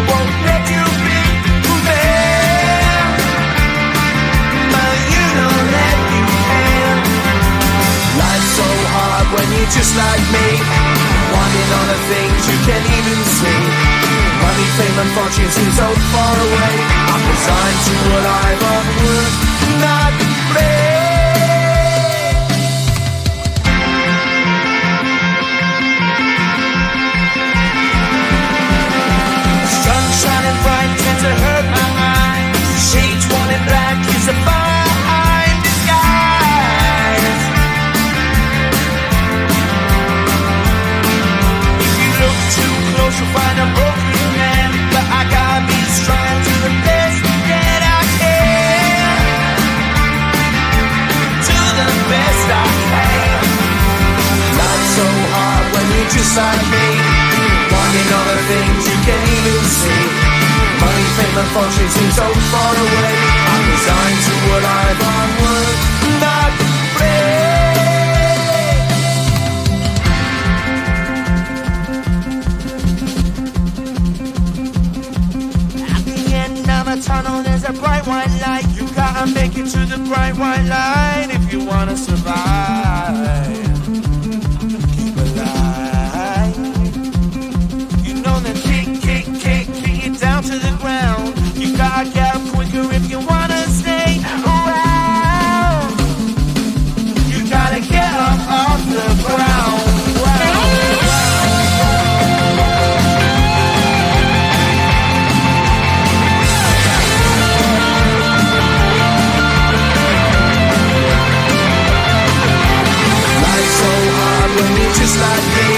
won't let you be man, but you know that you can. Life's so hard when you're just like me, wanting all the things you can't even see. Money, fame and fortune seem so far away. I'm resigned to what I've onward, not play. Sun shining bright tends to hurt my mind. Shades worn in black is a fine disguise. If you look too close you'll find a broken man, but I gotta be strong to the best that I can. To the best I can. Life's so hard when you're just like me, wanting all the things you can't even see. Money, fame and fortune seem so far away. I'm resigned to what I've onward, not At the end of a tunnel there's a bright white light. You gotta make it to the bright white light if you wanna survive. Keep alive. You know the kick it down to the ground. You gotta get up quicker if you wanna stay around. You gotta get up off the ground. Life's so hard when you're just like me,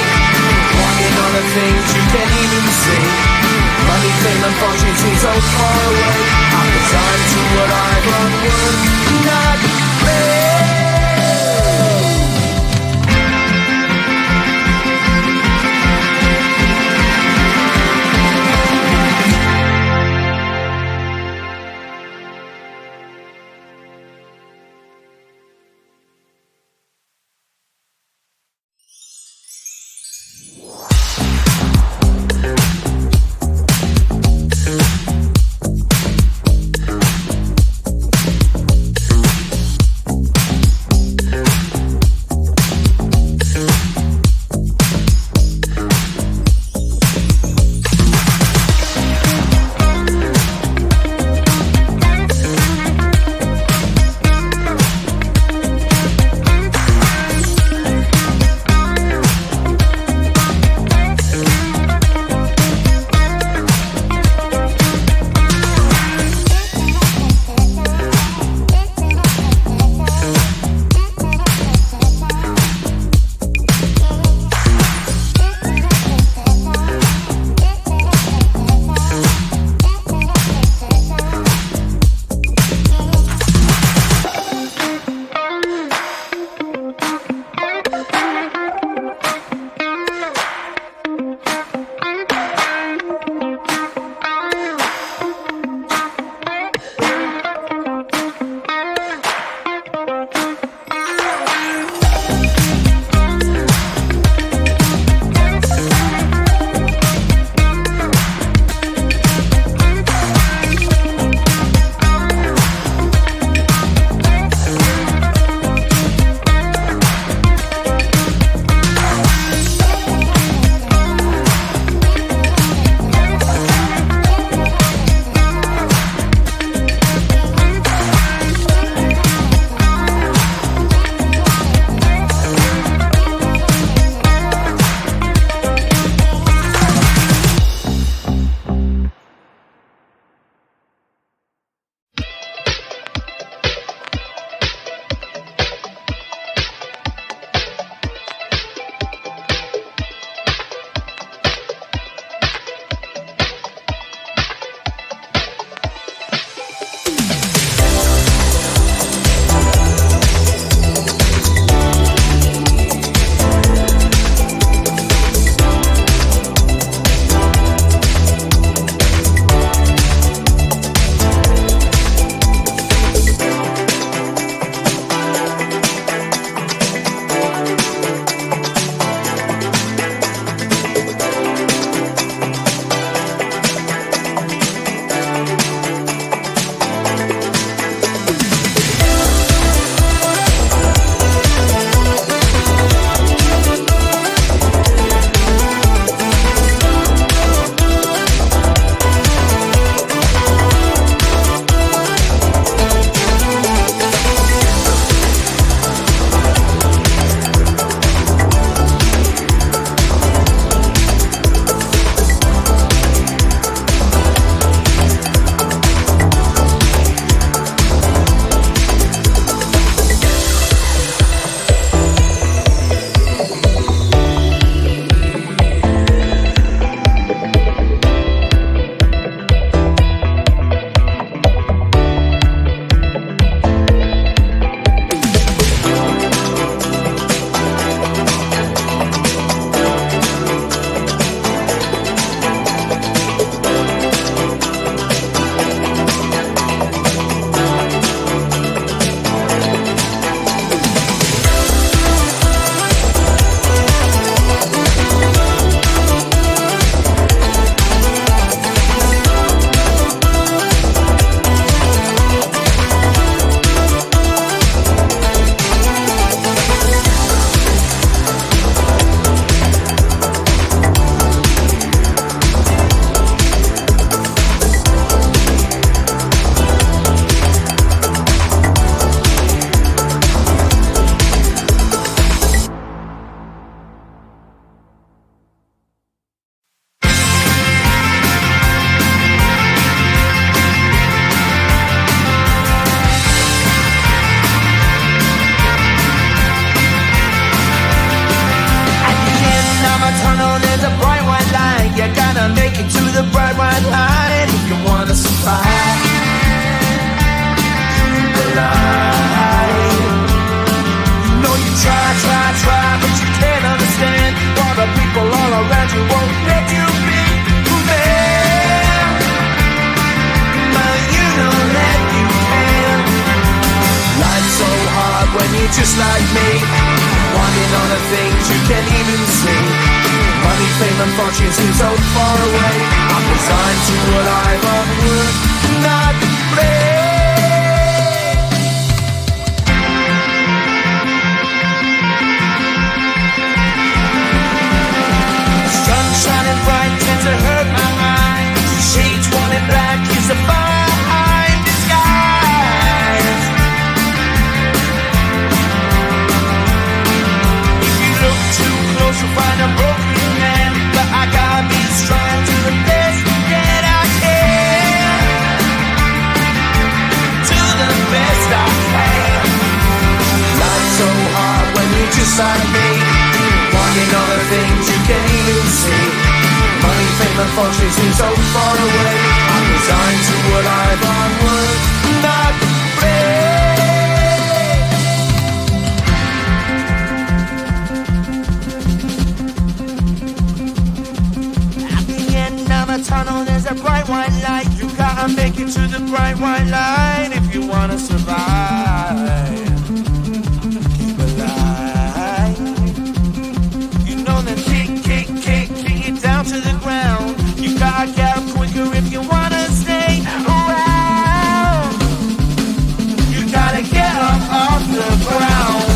wanting all the things you can't even see. Money, fame and fortune seem so far away. I'm resigned to what I've onward, not play. like me, wanting all the things you can't even see. Money, fame and fortune seem so far away. I'm resigned to what I've unworked, not play. Sun shining bright tends to hurt my mind. Shades worn in black is a fine disguise. If you look too close, you'll find a broken man. But I gotta be strong to the best that I can. To the best I can. Life's so hard when you're just like me, wanting all the things you can't even see. Money, fame and fortune seem so far away. I'm resigned to what I've unworked, not play. At the end of a tunnel there's a bright white light. You gotta make it to the bright white light if you wanna survive. Keep alive. You know the kick it down to the ground. You gotta get up quicker if you wanna stay around. You gotta get up off the ground.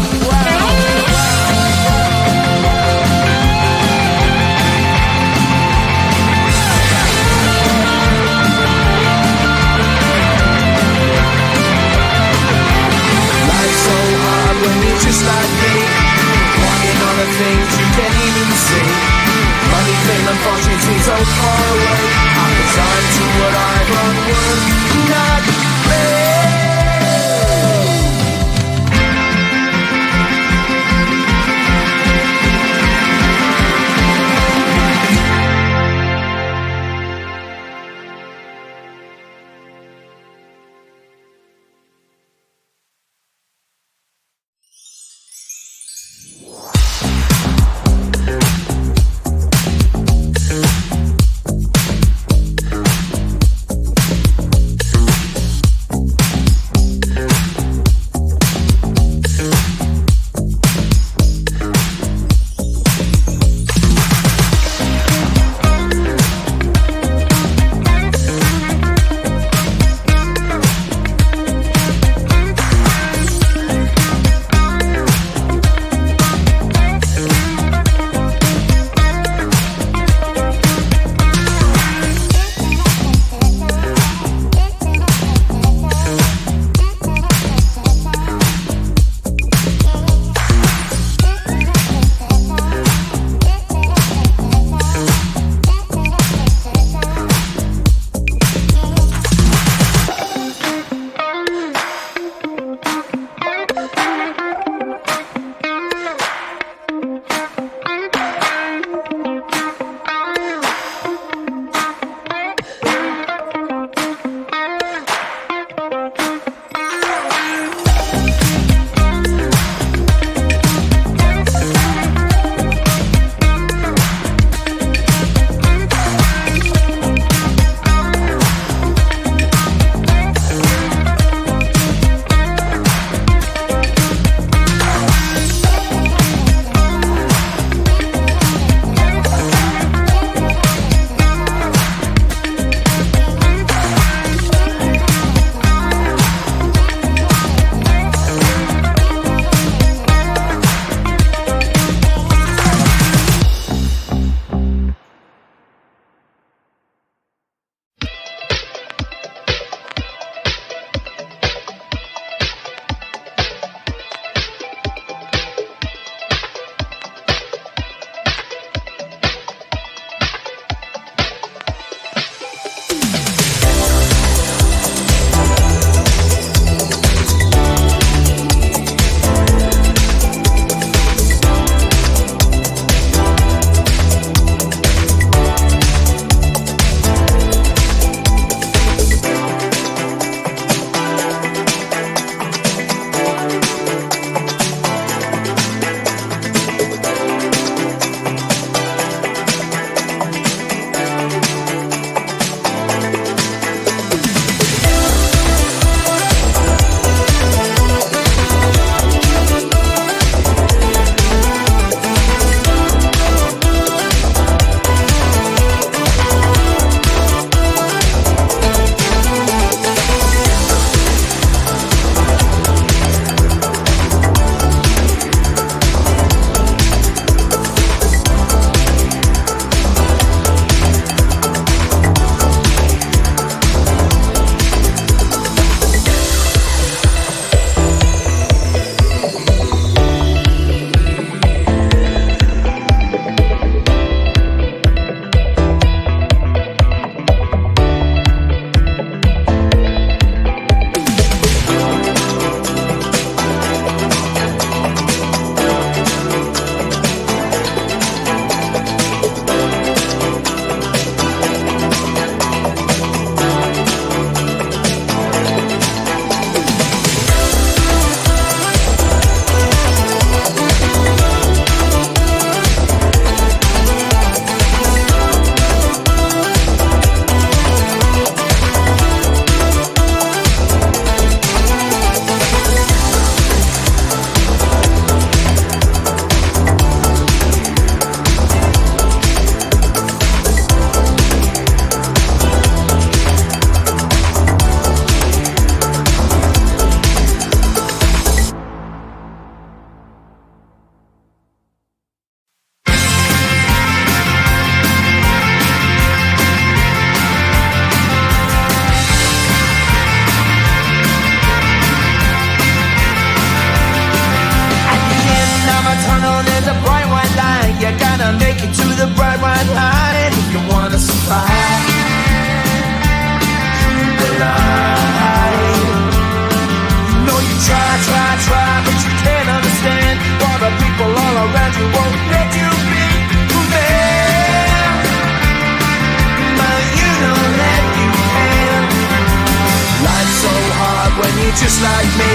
you're just like me,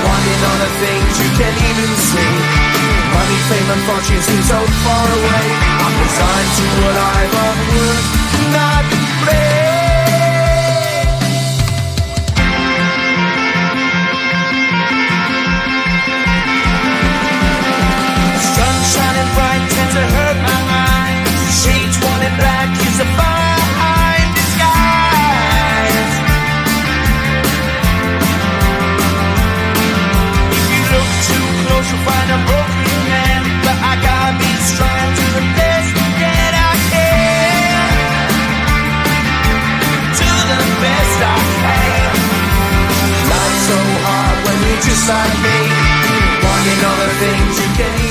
wanting all the things you can't even see. Money, fame and fortune seem so far away. I'm resigned to what I've unworth, not play. Sun shining bright tends to hurt my mind. Shades worn in black is a fine disguise. If you look too close, you'll find a broken man. But I gotta be strong to the best that I can. To the best I can. Life's so hard when you're just like me, wanting all the things you can.